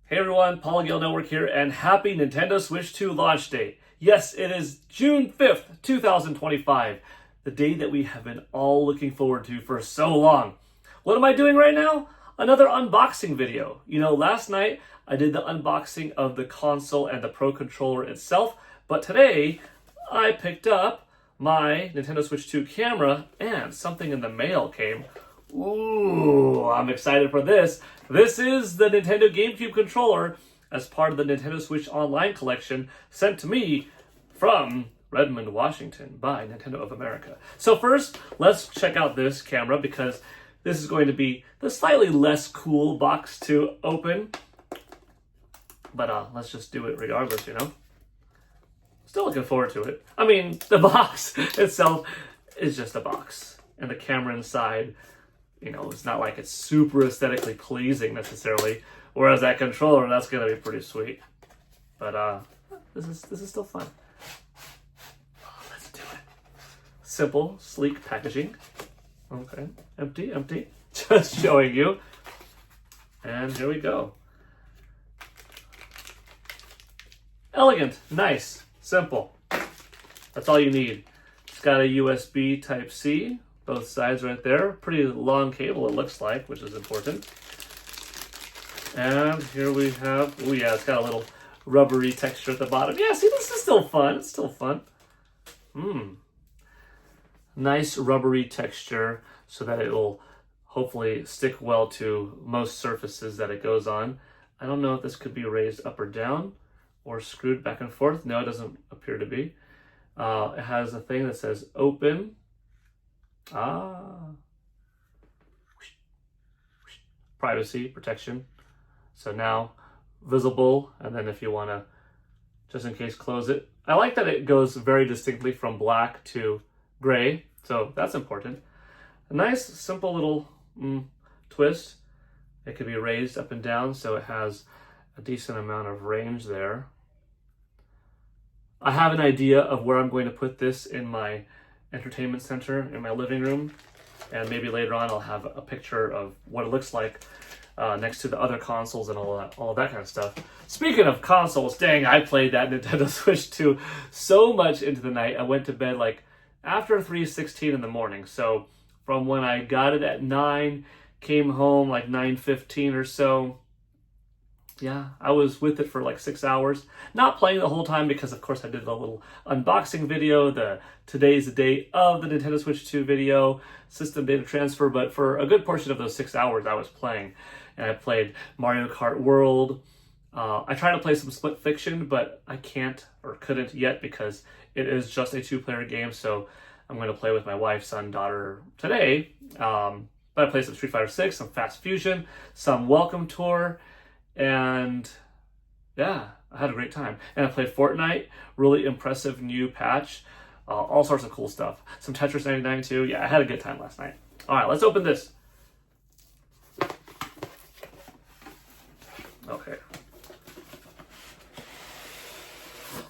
Hey everyone, Polygon Network here, and happy Nintendo Switch 2 launch day. Yes, it is June 5th, 2025, the day that we have been all looking forward to for so long. What am I doing right now? Another unboxing video. You know, last night I did the unboxing of the console and the Pro Controller itself, but today I picked up my Nintendo Switch 2 camera and something in the mail came. Ooh, I'm excited for this. This is the Nintendo GameCube controller as part of the Nintendo Switch Online collection sent to me from Redmond, Washington by Nintendo of America. So first, let's check out this camera because this is going to be the slightly less cool box to open. But let's just do it regardless, you know? Still looking forward to it. I mean, the box itself is just a box. And the camera inside, you know, it's not like it's super aesthetically pleasing necessarily. Whereas that controller, that's gonna be pretty sweet. But this is still fun. Let's do it. Simple, sleek packaging. Okay, empty. Just showing you. And here we go. Elegant, nice, simple. That's all you need. It's got a USB Type-C. Both sides right there. Pretty long cable it looks like, which is important. And here we have, oh yeah, it's got a little rubbery texture at the bottom. Yeah, see, this is still fun. It's still fun. Nice rubbery texture so that it will hopefully stick well to most surfaces that it goes on. I don't know if this could be raised up or down or screwed back and forth. No, it doesn't appear to be. It has a thing that says open. Privacy protection. So now visible, and then if you want to just in case close it. I like that it goes very distinctly from black to gray, so that's important. A nice simple little twist. It can be raised up and down, so it has a decent amount of range there. I have an idea of where I'm going to put this in my entertainment center in my living room, and maybe later on I'll have a picture of what it looks like next to the other consoles and all that kind of stuff. Speaking of consoles, dang, I played that Nintendo Switch 2 so much into the night. I went to bed like after 3:16 in the morning. So from when I got it at 9, came home like 9:15 or so. Yeah, I was with it for like 6 hours. Not playing the whole time because, of course, I did a little unboxing video, the today's the date of the Nintendo Switch 2 video, system data transfer, but for a good portion of those 6 hours I was playing. And I played Mario Kart World. I tried to play some Split Fiction, but I can't or couldn't yet because it is just a 2-player game, so I'm going to play with my wife, son, daughter today. But I played some Street Fighter 6, some Fast Fusion, some Welcome Tour, and yeah, I had a great time. And I played Fortnite, really impressive new patch, all sorts of cool stuff. Some Tetris 99 too. Yeah, I had a good time last night. All right, let's open this. Okay.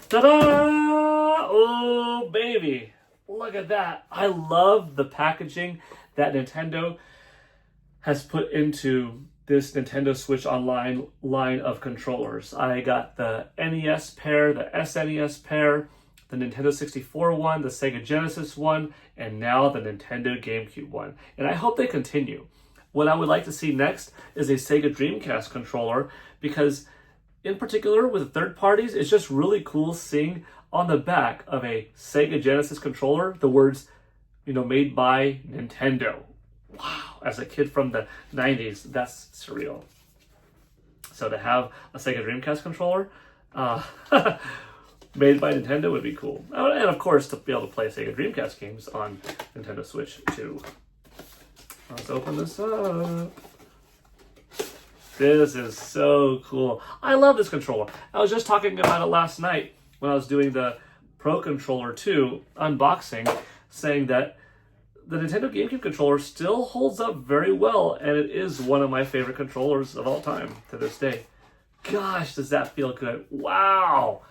Ta-da! Oh, baby. Look at that. I love the packaging that Nintendo has put into this Nintendo Switch Online line of controllers. I got the NES pair, the SNES pair, the Nintendo 64 one, the Sega Genesis one, and now the Nintendo GameCube one. And I hope they continue. What I would like to see next is a Sega Dreamcast controller because, in particular with the third parties, it's just really cool seeing on the back of a Sega Genesis controller the words, you know, made by Nintendo. Wow. As a kid from the 90s, that's surreal. So to have a Sega Dreamcast controller made by Nintendo would be cool. And of course, to be able to play Sega Dreamcast games on Nintendo Switch 2. Let's open this up. This is so cool. I love this controller. I was just talking about it last night when I was doing the Pro Controller 2 unboxing, saying that the Nintendo GameCube controller still holds up very well, and it is one of my favorite controllers of all time to this day. Gosh, does that feel good. Wow.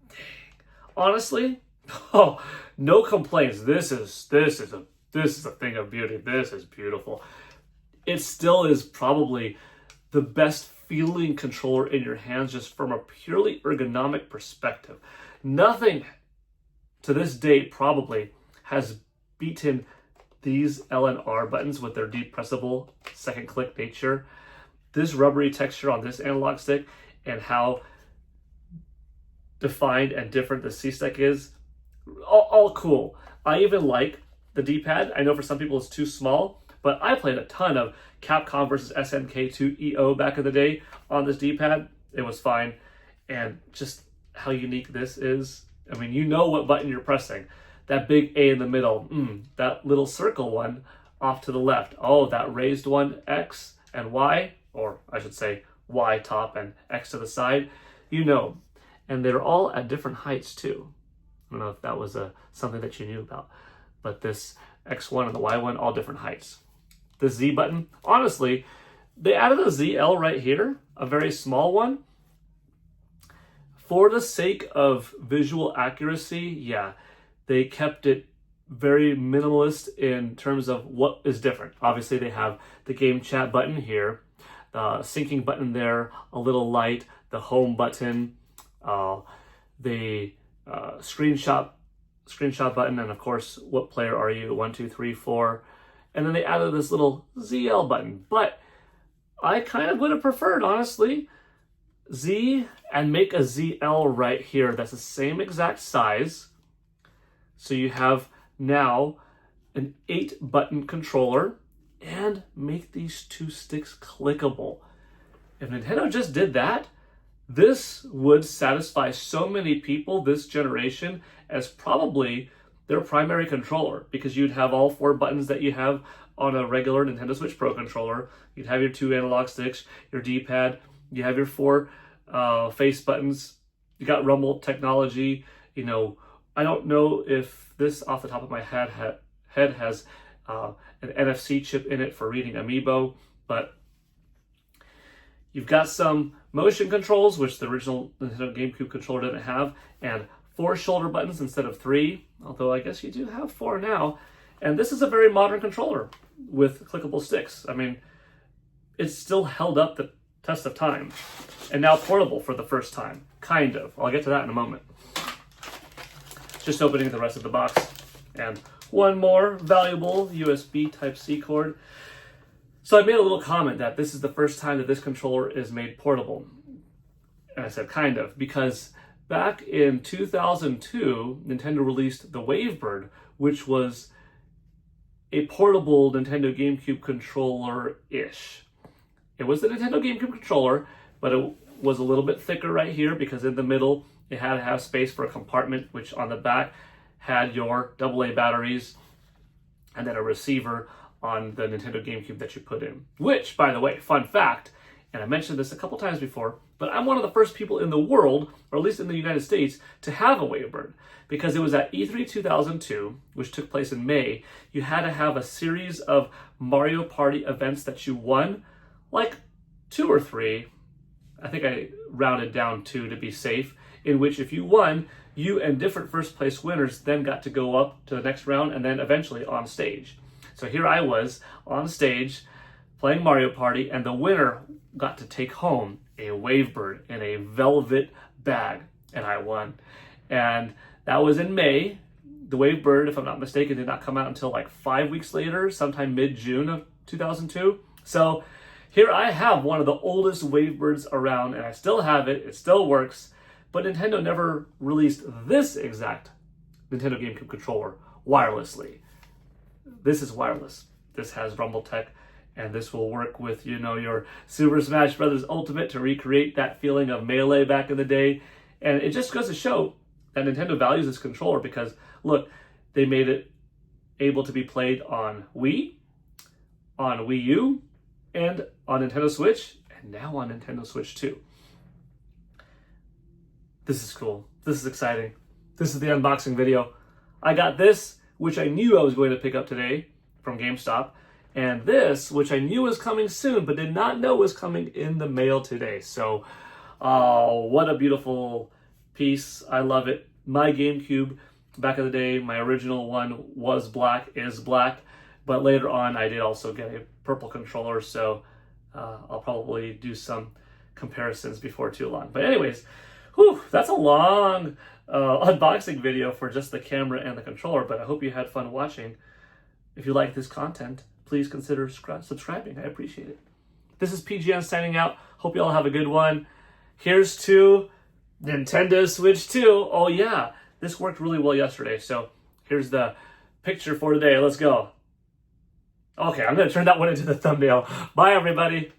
Dang. Honestly, no complaints. This is a thing of beauty. This is beautiful. It still is probably the best feeling controller in your hands just from a purely ergonomic perspective. Nothing to this date probably has beaten these L and R buttons with their depressable second click nature. This rubbery texture on this analog stick and how defined and different the C-stick is, all cool. I even like the D-pad. I know for some people it's too small, but I played a ton of Capcom versus SNK2 EO back in the day on this D-pad. It was fine. And just how unique this is. I mean, you know what button you're pressing. That big A in the middle, that little circle one off to the left. Oh, that raised one, X and Y, or I should say Y top and X to the side, you know. And they're all at different heights too. I don't know if that was something that you knew about, but this X1 and the Y1, all different heights. The Z button, honestly, they added a ZL right here, a very small one. For the sake of visual accuracy, yeah, they kept it very minimalist in terms of what is different. Obviously, they have the game chat button here, the syncing button there, a little light, the home button, the screenshot button, and of course, what player are you? 1, 2, 3, 4. And then they added this little ZL button. But I kind of would have preferred, honestly, Z and make a ZL right here. That's the same exact size. So you have now an 8-button controller and make these 2 sticks clickable. If Nintendo just did that, this would satisfy so many people this generation as probably their primary controller, because you'd have all 4 buttons that you have on a regular Nintendo Switch Pro controller. You'd have your 2 analog sticks, your D-pad, you have your 4 face buttons, you got rumble technology. You know, I don't know if this off the top of my head has an NFC chip in it for reading Amiibo, but you've got some motion controls, which the original Nintendo GameCube controller didn't have, and 4 shoulder buttons instead of 3, although I guess you do have 4 now. And this is a very modern controller with clickable sticks. I mean, it's still held up the test of time, and now portable for the first time, kind of. I'll get to that in a moment. Just opening the rest of the box, and one more valuable USB Type-C cord. So I made a little comment that this is the first time that this controller is made portable. And I said kind of, because back in 2002, Nintendo released the Wavebird, which was a portable Nintendo GameCube controller-ish. It was the Nintendo GameCube controller, but it was a little bit thicker right here because in the middle it had to have space for a compartment, which on the back had your AA batteries and then a receiver on the Nintendo GameCube that you put in. Which, by the way, fun fact, and I mentioned this a couple times before, but I'm one of the first people in the world, or at least in the United States, to have a Wavebird. Because it was at E3 2002, which took place in May, you had to have a series of Mario Party events that you won, like 2 or 3, I think I rounded down 2 to be safe, in which if you won, you and different first place winners then got to go up to the next round and then eventually on stage. So here I was on stage playing Mario Party, and the winner got to take home a Wavebird in a velvet bag, and I won. And that was in May. The Wavebird, if I'm not mistaken, did not come out until like 5 weeks later, sometime mid-June of 2002. So here I have one of the oldest Wavebirds around, and I still have it. It still works. But Nintendo never released this exact Nintendo GameCube controller wirelessly. This is wireless. This has rumble tech, and this will work with, you know, your Super Smash Bros. Ultimate to recreate that feeling of Melee back in the day. And it just goes to show that Nintendo values this controller because, look, they made it able to be played on Wii, on Wii U, and on Nintendo Switch, and now on Nintendo Switch 2. This is cool. This is exciting. This is the unboxing video. I got this, which I knew I was going to pick up today from GameStop, and this, which I knew was coming soon, but did not know was coming in the mail today. So, what a beautiful piece. I love it. My GameCube, back in the day, my original one was black, is black, but later on I did also get a purple controller, so I'll probably do some comparisons before too long. But anyways, whew, that's a long unboxing video for just the camera and the controller, but I hope you had fun watching. If you like this content, please consider subscribing. I appreciate it. This is PGN signing out. Hope you all have a good one. Here's to Nintendo Switch 2. Oh yeah, this worked really well yesterday. So here's the picture for today. Let's go. Okay, I'm going to turn that one into the thumbnail. Bye, everybody.